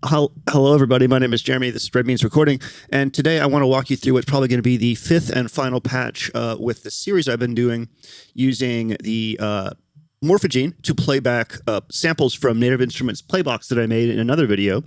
Hello, everybody. My name is Jeremy. This is Red Means Recording. And today I want to walk you through what's probably going to be the fifth and final patch with the series I've been doing using the Morphagene to play back samples from Native Instruments Playbox that I made in another video,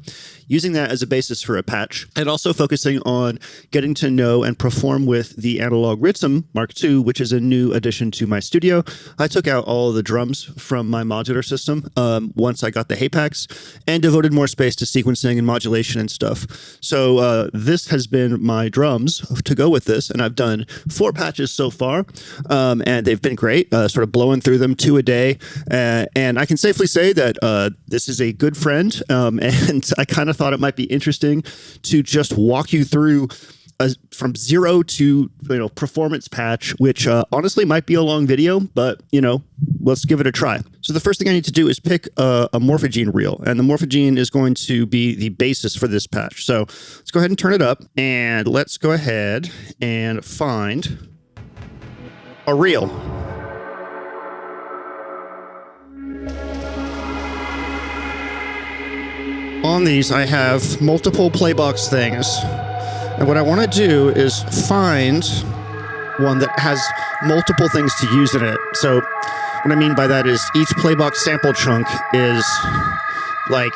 using that as a basis for a patch, and also focusing on getting to know and perform with the Analog Rytm Mark II, which is a new addition to my studio. I took out all of the drums from my modular system once I got the hapax, and devoted more space to sequencing and modulation and stuff. So this has been my drums to go with this, and I've done 4 patches so far, and they've been great, sort of blowing through them 2 a day. And I can safely say that this is a good friend, and I kind of thought it might be interesting to just walk you through from zero to performance patch, which honestly might be a long video, but let's give it a try. So the first thing I need to do is pick a Morphagene reel, and the Morphagene is going to be the basis for this patch. So let's go ahead and turn it up, and let's go ahead and find a reel. On these, I have multiple Playbox things, and what I want to do is find one that has multiple things to use in it. So what I mean by that is each Playbox sample chunk is like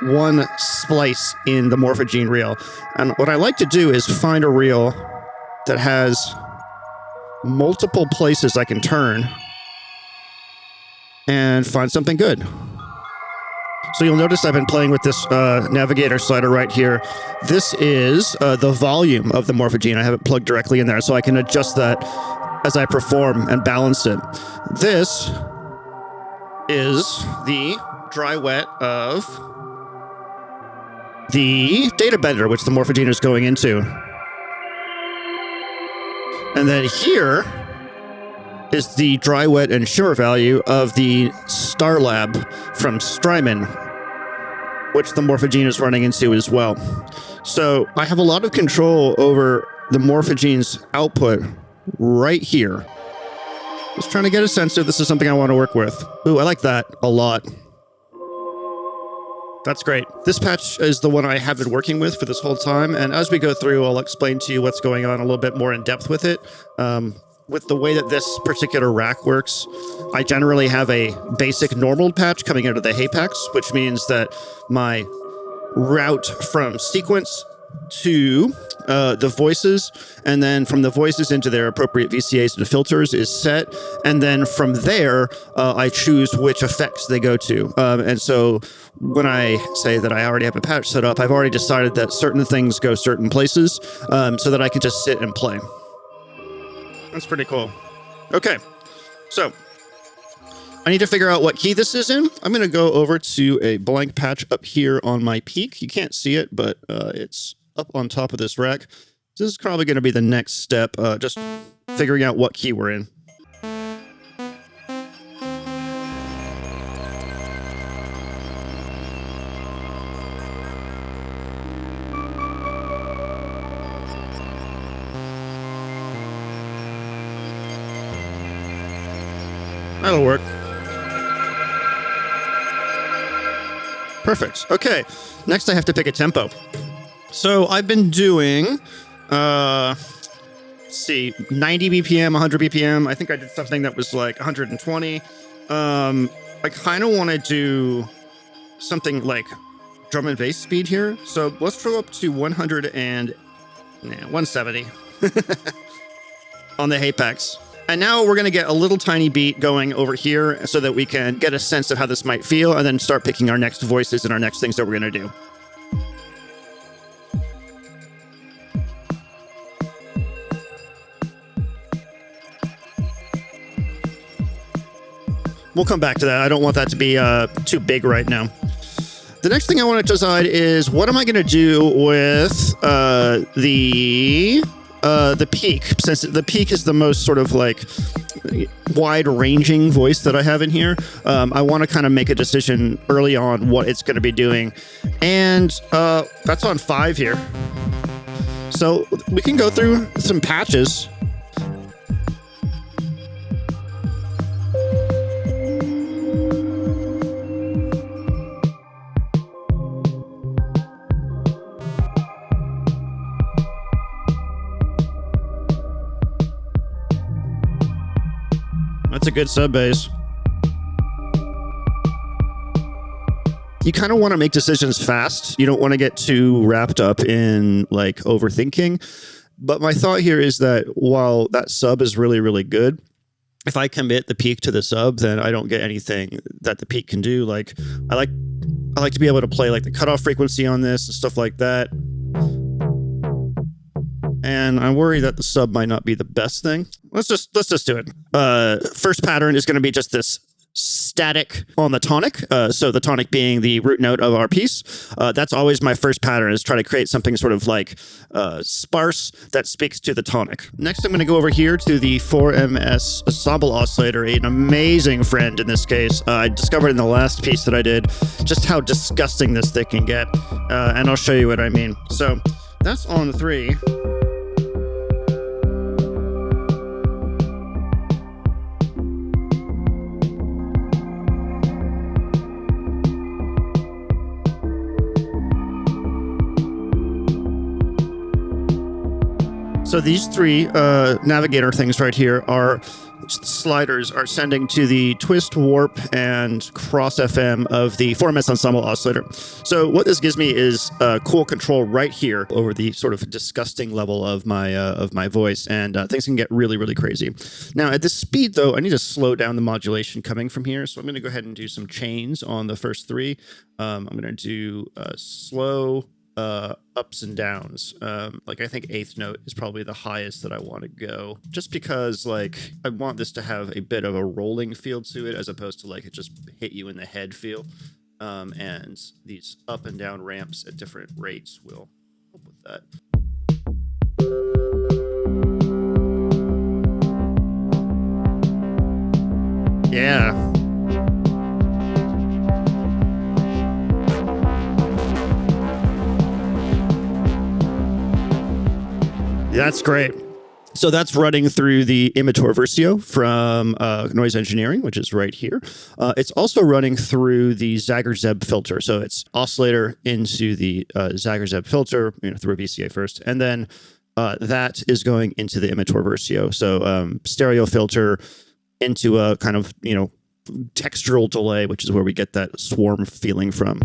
one splice in the Morphagene reel. And what I like to do is find a reel that has multiple places I can turn and find something good. So you'll notice I've been playing with this navigator slider right here. This is the volume of the Morphagene. I have it plugged directly in there, so I can adjust that as I perform and balance it. This is the dry wet of the data bender, which the Morphagene is going into. And then here is the dry wet and shimmer value of the Starlab from Strymon, which the Morphagene is running into as well. So I have a lot of control over the Morphagene's output right here. Just trying to get a sense if this is something I want to work with. Ooh, I like that a lot. That's great. This patch is the one I have been working with for this whole time, and as we go through, I'll explain to you what's going on a little bit more in depth with it. With the way that this particular rack works, I generally have a basic normal patch coming out of the hapax, which means that my route from sequence to the voices, and then from the voices into their appropriate VCAs and filters is set. And then from there, I choose which effects they go to. And so when I say that I already have a patch set up, I've already decided that certain things go certain places, so that I can just sit and play. That's pretty cool. Okay, so I need to figure out what key this is in. I'm going to go over to a blank patch up here on my peak. You can't see it, but it's up on top of this rack. This is probably going to be the next step, just figuring out what key we're in. That'll work. Perfect. Okay. Next, I have to pick a tempo. So I've been doing, let's see, 90 BPM, 100 BPM. I think I did something that was like 120. I kind of want to do something like drum and bass speed here. So let's throw up to 170 on the hapax. And now we're going to get a little tiny beat going over here so that we can get a sense of how this might feel, and then start picking our next voices and our next things that we're going to do. We'll come back to that. I don't want that to be too big right now. The next thing I want to decide is what am I going to do with the peak, since the peak is the most sort of like wide-ranging voice that I have in here. I want to kind of make a decision early on what it's going to be doing, and that's on 5 here. So we can go through some patches. That's a good sub bass. You kind of want to make decisions fast. You don't want to get too wrapped up in like overthinking. But my thought here is that while that sub is really, really good, if I commit the peak to the sub, then I don't get anything that the peak can do. Like I like to be able to play like the cutoff frequency on this and stuff like that. And I worry that the sub might not be the best thing. Let's just do it. First pattern is going to be just this static on the tonic. So the tonic being the root note of our piece. That's always my first pattern, is try to create something sort of like sparse that speaks to the tonic. Next, I'm going to go over here to the 4MS ensemble oscillator, an amazing friend in this case. I discovered in the last piece that I did just how disgusting this thing can get. And I'll show you what I mean. So that's on 3. So these 3 navigator things right here are sliders are sending to the twist, warp, and cross FM of the 4MS ensemble oscillator. So what this gives me is cool control right here over the sort of disgusting level of my voice, and things can get really, really crazy. Now at this speed though, I need to slow down the modulation coming from here. So I'm going to go ahead and do some chains on the first 3. I'm going to do slow ups and downs. Like I think 8th note is probably the highest that I want to go, just because like I want this to have a bit of a rolling feel to it as opposed to like it just hit you in the head feel. And these up and down ramps at different rates will help with that. Yeah. That's great. So that's running through the Imitor Versio from Noise Engineering, which is right here. It's also running through the Zager-Zeb filter. So it's oscillator into the Zager-Zeb filter, through a VCA first. And then that is going into the Imitor Versio. So stereo filter into a kind of, textural delay, which is where we get that swarm feeling from.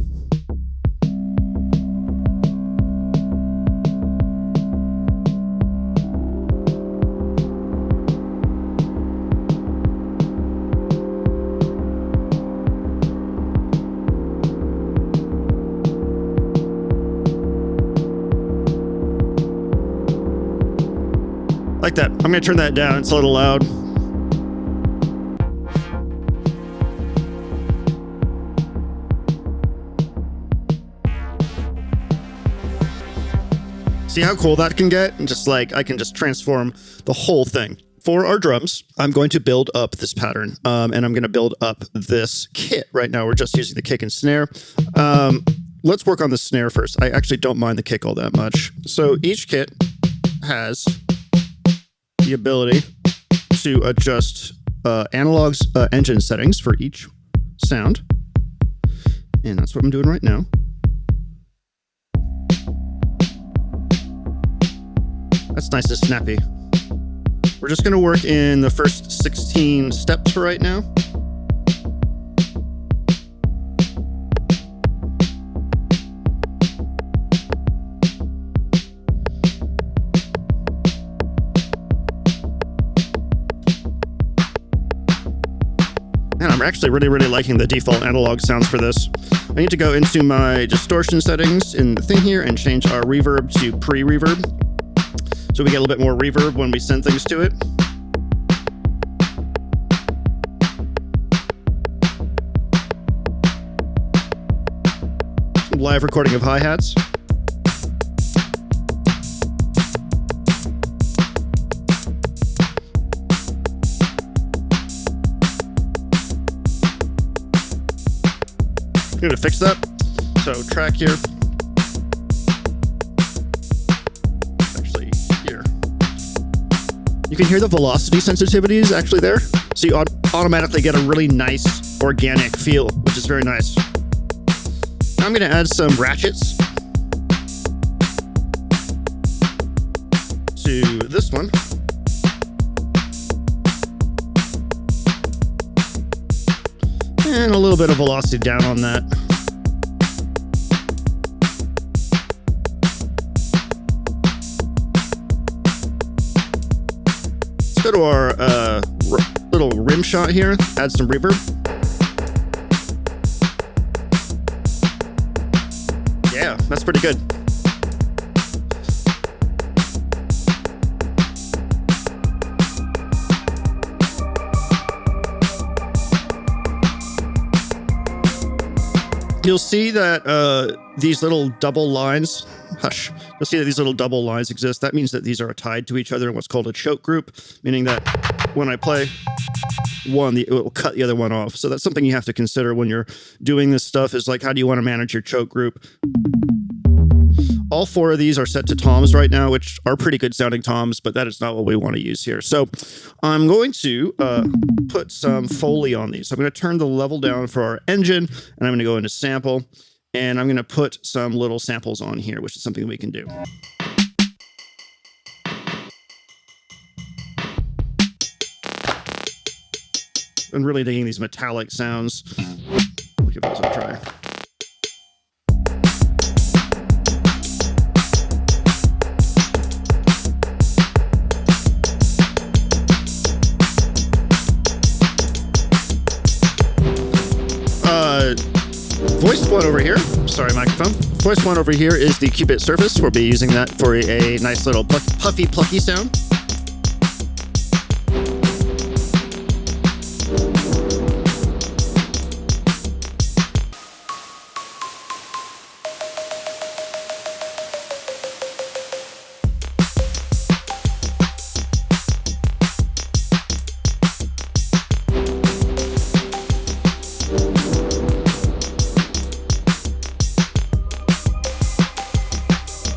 Like that. I'm going to turn that down. It's a little loud. See how cool that can get? And just like, I can just transform the whole thing. For our drums, I'm going to build up this pattern, and I'm going to build up this kit. Right now, we're just using the kick and snare. Let's work on the snare first. I actually don't mind the kick all that much. So each kit has the ability to adjust analog engine settings for each sound. And that's what I'm doing right now. That's nice and snappy. We're just going to work in the first 16 steps for right now. And I'm actually really, really liking the default analog sounds for this. I need to go into my distortion settings in the thing here and change our reverb to pre-reverb, so we get a little bit more reverb when we send things to it. Some live recording of hi-hats. I'm going to fix that. So track here. Actually, here. You can hear the velocity sensitivities actually there. So you automatically get a really nice organic feel, which is very nice. Now I'm going to add some ratchets to this one. And a little bit of velocity down on that. Let's go to our little rim shot here, add some reverb. Yeah, that's pretty good. You'll see that these little double lines, you'll see that these little double lines exist. That means that these are tied to each other in what's called a choke group, meaning that when I play one, it will cut the other one off. So that's something you have to consider when you're doing this stuff, is like, how do you want to manage your choke group? All four of these are set to toms right now, which are pretty good sounding toms, but that is not what we want to use here. So I'm going to put some Foley on these. So I'm going to turn the level down for our engine, and I'm going to go into sample, and I'm going to put some little samples on here, which is something we can do. I'm really digging these metallic sounds. We'll give those a try. Voice one over here, sorry microphone. Voice one over here is the qubit surface. We'll be using that for a nice little puffy, plucky sound.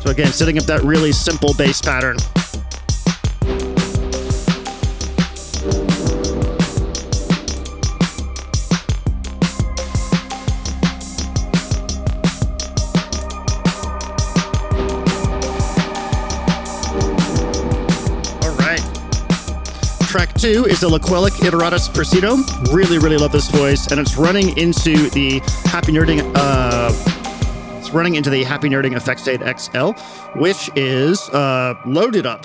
So again, setting up that really simple bass pattern. All right. Track 2 is the Laquelic Iteratus Persido. Really, really love this voice, and it's running into the Happy Nerding Happy Nerding Effects Aid XL, which is loaded up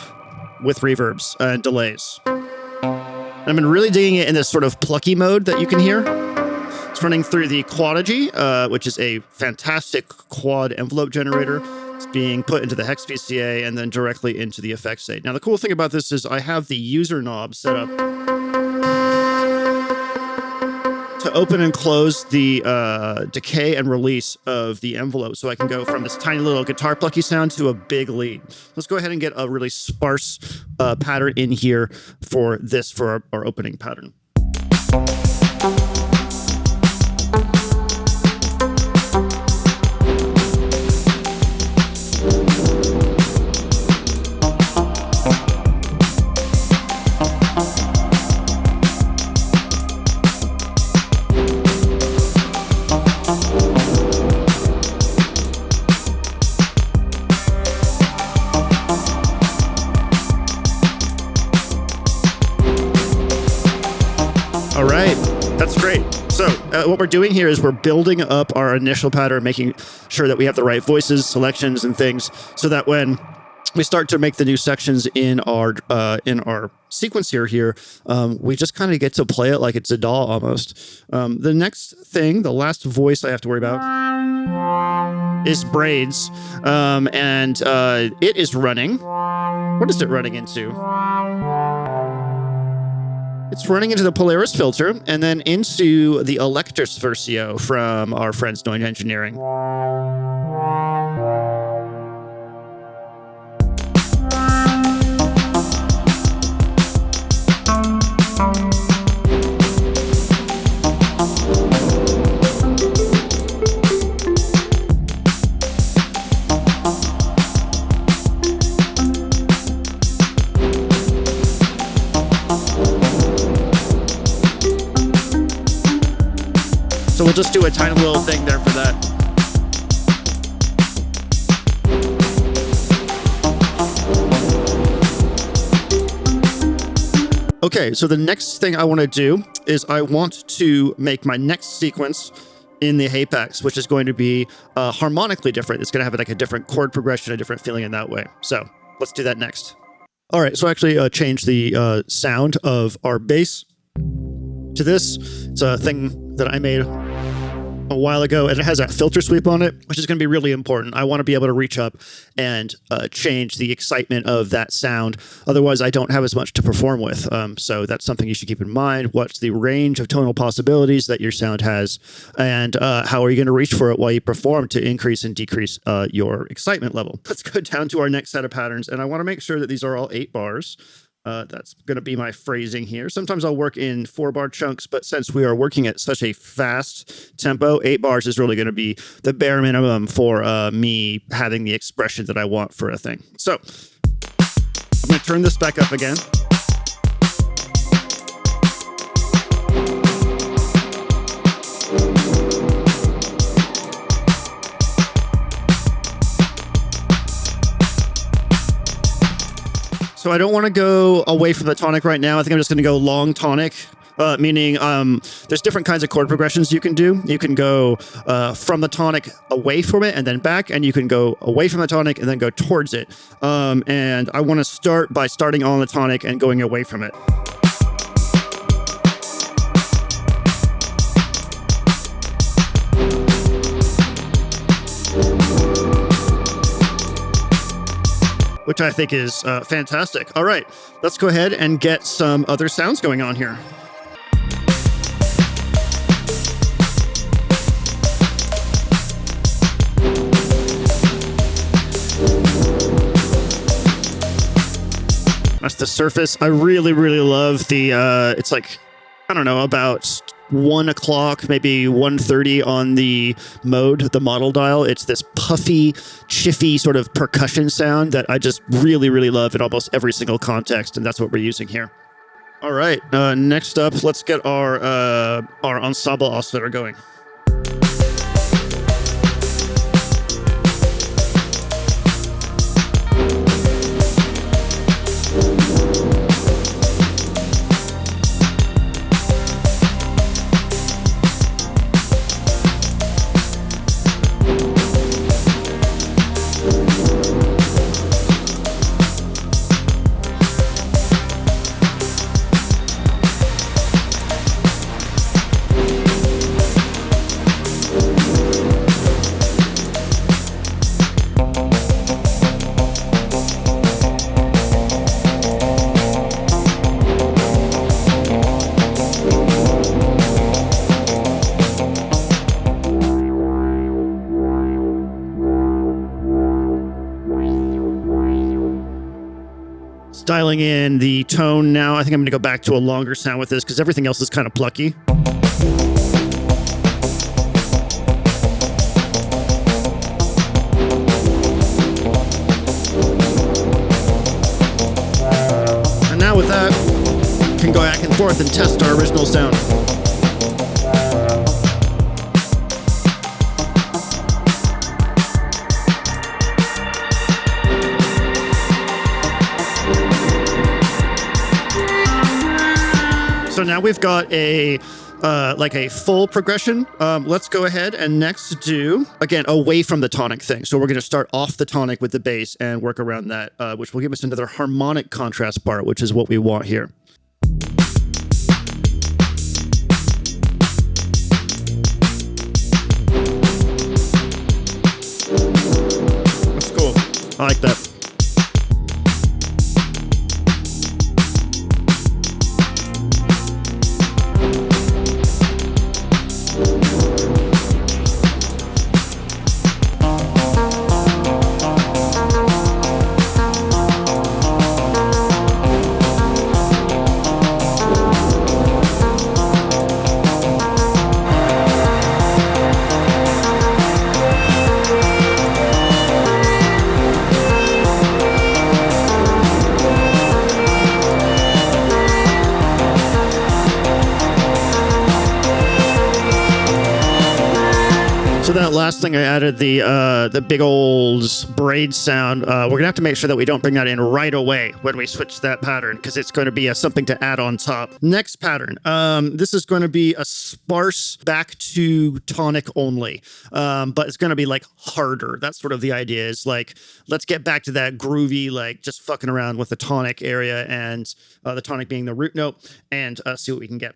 with reverbs and delays. I've been really digging it in this sort of plucky mode that you can hear. It's running through the Quadigy, which is a fantastic quad envelope generator. It's being put into the Hex VCA and then directly into the effects aid. Now, the cool thing about this is I have the user knob set up to open and close the decay and release of the envelope. So I can go from this tiny little guitar plucky sound to a big lead. Let's go ahead and get a really sparse pattern in here for this, for our opening pattern. All right, that's great. So what we're doing here is we're building up our initial pattern, making sure that we have the right voices, selections, and things, so that when we start to make the new sections in our sequence here, we just kind of get to play it like it's a DAW almost. The next thing, the last voice I have to worry about is braids, and it is running. What is it running into? It's running into the Polaris filter and then into the Electus Versio from our friends Noise Engineering. So we'll just do a tiny little thing there for that. Okay, so the next thing I want to do is I want to make my next sequence in the hapax, which is going to be harmonically different. It's going to have like a different chord progression, a different feeling in that way. So let's do that next. All right, so I actually changed the sound of our bass to this. It's a thing that I made a while ago, and it has a filter sweep on it, which is going to be really important. I want to be able to reach up and change the excitement of that sound. Otherwise, I don't have as much to perform with. So that's something you should keep in mind. What's the range of tonal possibilities that your sound has, and how are you going to reach for it while you perform to increase and decrease your excitement level? Let's go down to our next set of patterns, and I want to make sure that these are all 8 bars. That's going to be my phrasing here. Sometimes I'll work in 4-bar chunks, but since we are working at such a fast tempo, 8 bars is really going to be the bare minimum for me having the expression that I want for a thing. So I'm going to turn this back up again. So I don't want to go away from the tonic right now. I think I'm just going to go long tonic, meaning there's different kinds of chord progressions you can do. You can go from the tonic away from it and then back, and you can go away from the tonic and then go towards it. And I want to start by starting on the tonic and going away from it. Which I think is fantastic. All right, let's go ahead and get some other sounds going on here. That's the surface. I really, really love the, it's like, I don't know, about 1 o'clock, maybe 1:30 on the model dial. It's this puffy, chiffy sort of percussion sound that I just really, really love in almost every single context, and that's what we're using here. All right, next up, let's get our ensemble oscillator going. Dialing in the tone now. I think I'm going to go back to a longer sound with this because everything else is kind of plucky. And now with that, we can go back and forth and test our original sound. So now we've got a like a full progression. Let's go ahead and next do, again, away from the tonic thing. So we're going to start off the tonic with the bass and work around that, which will give us another harmonic contrast part, which is what we want here. That's cool. I like that. last thing I added the big old braid sound. We're gonna have to make sure that we don't bring that in right away when we switch that pattern, because it's going to be something to add on top. Next pattern. This is going to be a sparse back to tonic only, but it's going to be like harder. That's sort of the idea. Is like, let's get back to that groovy, like just fucking around with the tonic area, and the tonic being the root note, and see what we can get.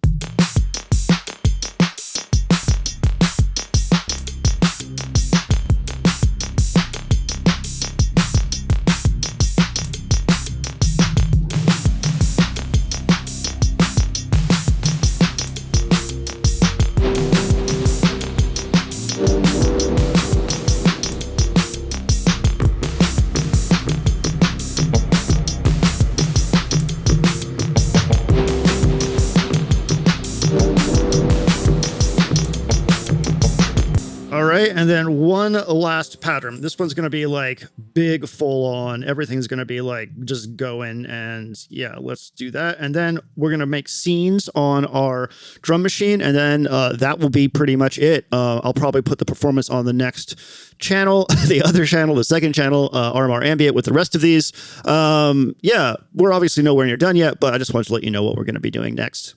And then one last pattern. This one's going to be like big, full on. Everything's going to be like just going. And yeah, let's do that. And then we're going to make scenes on our drum machine. And then that will be pretty much it. I'll probably put the performance on the next channel, the other channel, the second channel, RMR Ambient with the rest of these. Yeah, we're obviously nowhere near done yet, but I just wanted to let you know what we're going to be doing next.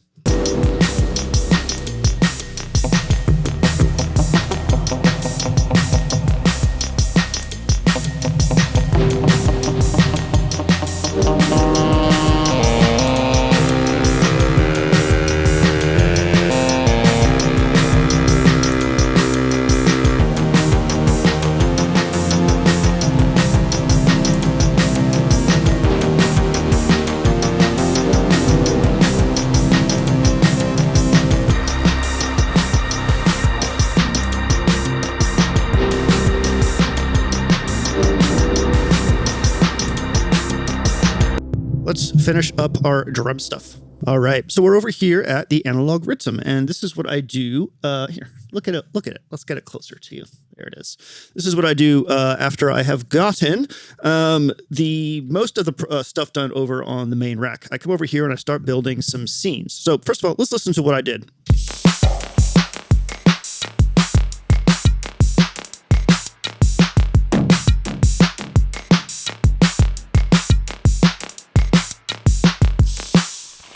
Let's finish up our drum stuff. All right, so we're over here at the Analog Rytm, and this is what I do. Here, look at it. Let's get it closer to you. There it is. This is what I do after I have gotten the most of the stuff done over on the main rack. I come over here and I start building some scenes. So first of all, let's listen to what I did.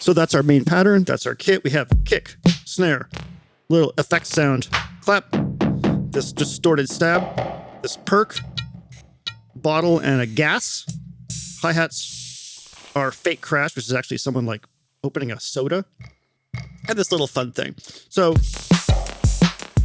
So that's our main pattern. That's our kit. We have kick, snare, little effect sound, clap, this distorted stab, this perk, bottle, and a gas. Hi-hats are fake crash, which is actually someone like opening a soda, and this little fun thing. So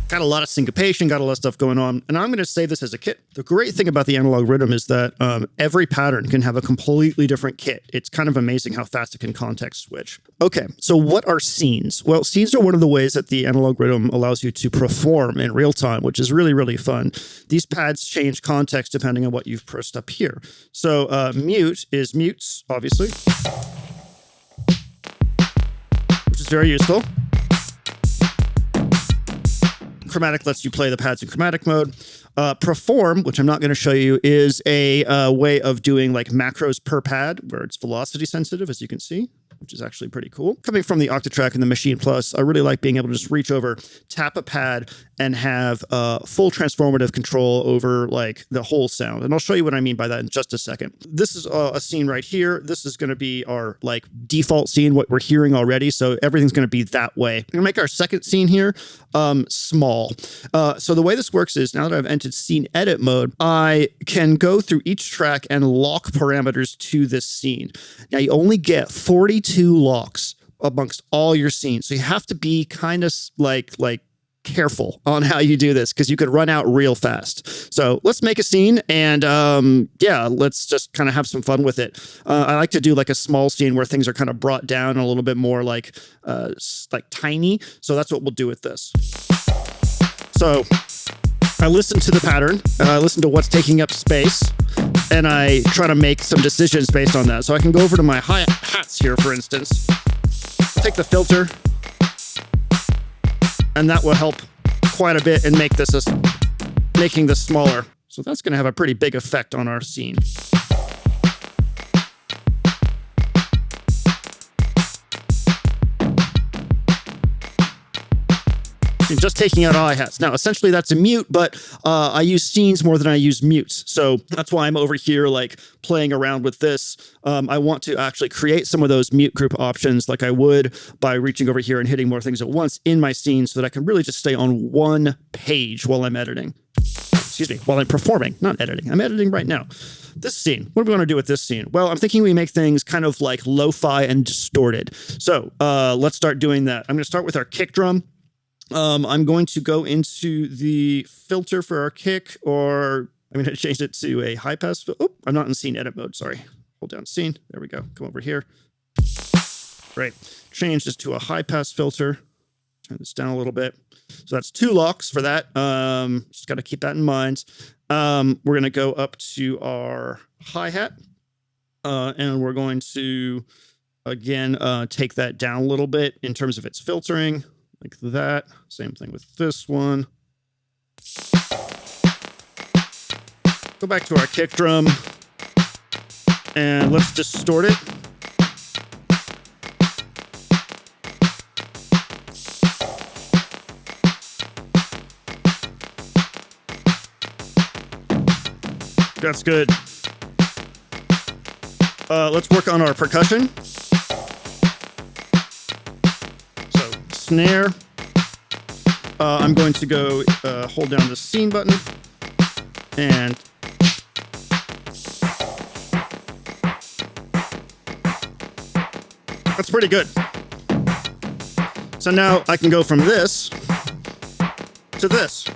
got a lot of syncopation, got a lot of stuff going on, and I'm going to save this as a kit. The great thing about the Analog Rytm is that every pattern can have a completely different kit. It's kind of amazing how fast it can context switch. Okay, so what are scenes? Well, scenes are one of the ways that the Analog Rytm allows you to perform in real time, which is really, really fun. These pads change context depending on what you've pressed up here. So mute is mutes, obviously, which is very useful. Chromatic lets you play the pads in chromatic mode. Perform, which I'm not going to show you, is a way of doing like macros per pad where it's velocity sensitive, as you can see, which is actually pretty cool. Coming from the Octatrack and the Machine Plus, I really like being able to just reach over, tap a pad, and have full transformative control over like the whole sound. And I'll show you what I mean by that in just a second. This is a scene right here. This is going to be our like default scene, what we're hearing already. So everything's going to be that way. We're going to make our second scene here small. So the way this works is now that I've entered scene edit mode, I can go through each track and lock parameters to this scene. Now you only get 42 locks amongst all your scenes. So you have to be kind of like careful on how you do this because you could run out real fast. So let's make a scene and yeah, let's just kind of have some fun with it. I like to do like a small scene where things are kind of brought down a little bit more like tiny. So that's what we'll do with this. So I listen to the pattern, I listen to what's taking up space, and I try to make some decisions based on that. So I can go over to my hi-hats here, for instance, take the filter, and that will help quite a bit in making this smaller. So that's going to have a pretty big effect on our scene. and just taking out hi-hats. Now, essentially that's a mute, but I use scenes more than I use mutes. So that's why I'm over here like playing around with this. I want to actually create some of those mute group options like I would by reaching over here and hitting more things at once in my scene so that I can really just stay on one page while I'm editing. Excuse me, while I'm performing, not editing. I'm editing right now. This scene, what do we want to do with this scene? Well, I'm thinking we make things kind of like lo-fi and distorted. So let's start doing that. I'm going to start with our kick drum. I'm going to go into the filter for our kick, or I'm going to change it to a high pass. Oh, I'm not in scene edit mode. Sorry. Hold down scene. There we go. Come over here. Great. Change this to a high pass filter. Turn this down a little bit. So that's 2 locks for that. Just got to keep that in mind. We're going to go up to our hi-hat. And we're going to, again, take that down a little bit in terms of its filtering. Like that. Same thing with this one. Go back to our kick drum. And let's distort it. That's good. Let's work on our percussion. So snare. I'm going to go hold down the scene button and that's pretty good. So now I can go from this to this.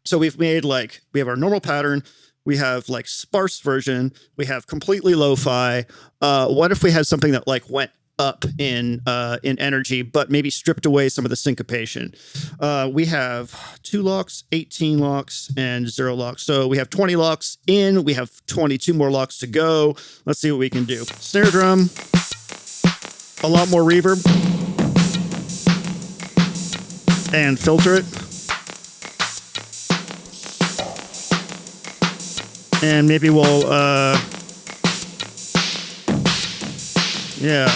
So we've made like, we have our normal pattern, we have like sparse version, we have completely lo-fi. What if we had something that like went up in energy, but maybe stripped away some of the syncopation? We have 2 locks, 18 locks, and 0 locks. So we have 20 locks in, we have 22 more locks to go. Let's see what we can do. Snare drum, a lot more reverb, and filter it. And maybe we'll, yeah.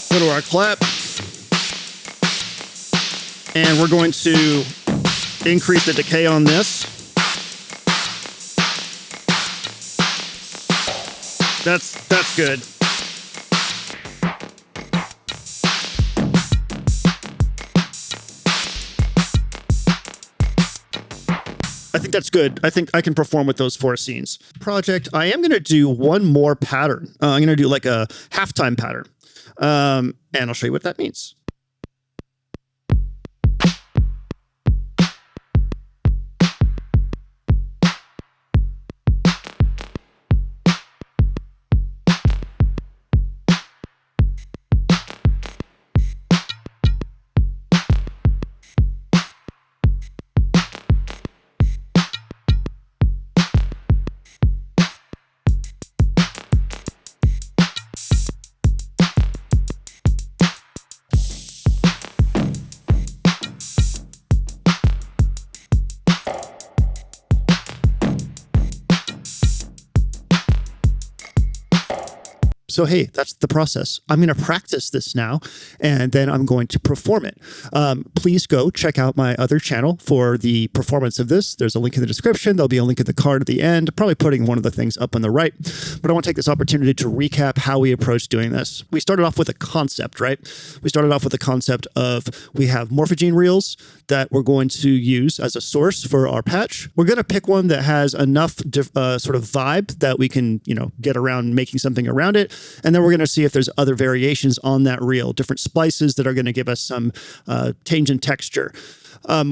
Go to our clap. And we're going to increase the decay on this. That's good. I think that's good. I think I can perform with those 4 scenes. Project, I am going to do one more pattern. I'm going to do like a halftime pattern. And I'll show you what that means. So, hey, that's the process. I'm going to practice this now, and then I'm going to perform it. Please go check out my other channel for the performance of this. There's a link in the description. There'll be a link in the card at the end, probably putting one of the things up on the right. But I want to take this opportunity to recap how we approach doing this. We started off with a concept, right? We started off with the concept of we have Morphagene reels that we're going to use as a source for our patch. We're going to pick one that has enough sort of vibe that we can, get around making something around it. And then we're going to see if there's other variations on that reel, different splices that are going to give us some change in texture.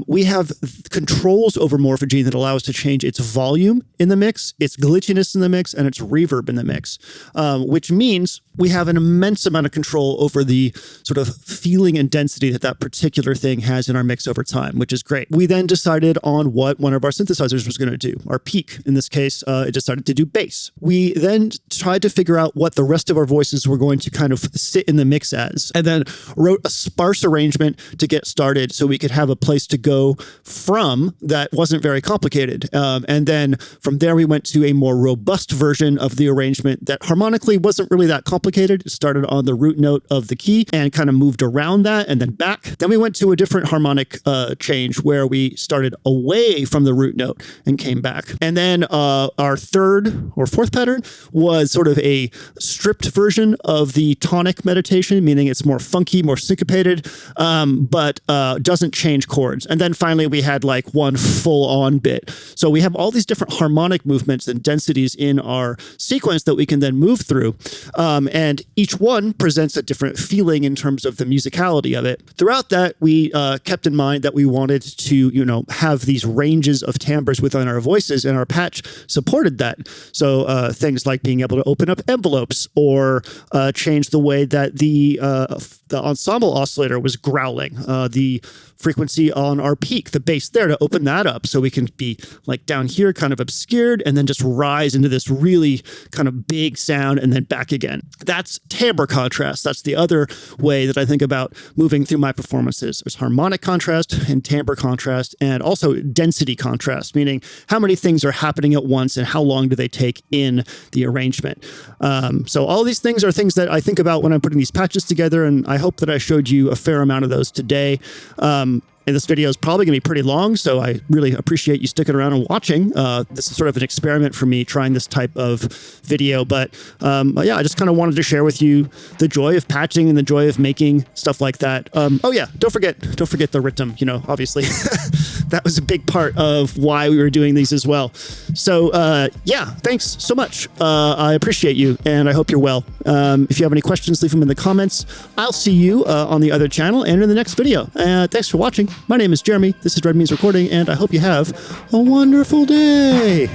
We have controls over Morphagene that allow us to change its volume in the mix, its glitchiness in the mix, and its reverb in the mix, which means we have an immense amount of control over the sort of feeling and density that that particular thing has in our mix over time, which is great. We then decided on what one of our synthesizers was going to do. Our peak, in this case, it decided to do bass. We then tried to figure out what the rest rest of our voices were going to kind of sit in the mix as, and then wrote a sparse arrangement to get started so we could have a place to go from that wasn't very complicated. And then from there, we went to a more robust version of the arrangement that harmonically wasn't really that complicated. It started on the root note of the key and kind of moved around that and then back. Then we went to a different harmonic change where we started away from the root note and came back. And then our third or fourth pattern was sort of a stripped version of the tonic meditation, meaning it's more funky, more syncopated, but doesn't change chords. And then finally, we had like one full-on bit. So we have all these different harmonic movements and densities in our sequence that we can then move through. And each one presents a different feeling in terms of the musicality of it. Throughout that, we kept in mind that we wanted to, have these ranges of timbres within our voices, and our patch supported that. So things like being able to open up envelopes or change the way that the ensemble oscillator was growling, the frequency on our peak, the bass there, to open that up so we can be like down here kind of obscured and then just rise into this really kind of big sound and then back again. That's timbre contrast. That's the other way that I think about moving through my performances. There's harmonic contrast and timbre contrast, and also density contrast, meaning how many things are happening at once and how long do they take in the arrangement. So all these things are things that I think about when I'm putting these patches together, and I hope that I showed you a fair amount of those today. And this video is probably going to be pretty long, so I really appreciate you sticking around and watching. This is sort of an experiment for me, trying this type of video. But yeah, I just kind of wanted to share with you the joy of patching and the joy of making stuff like that. Oh yeah, don't forget the rhythm. Obviously, that was a big part of why we were doing these as well. So yeah, thanks so much. I appreciate you, and I hope you're well. If you have any questions, leave them in the comments. I'll see you on the other channel and in the next video. Thanks for watching. My name is Jeremy. This is Red Means Recording, and I hope you have a wonderful day.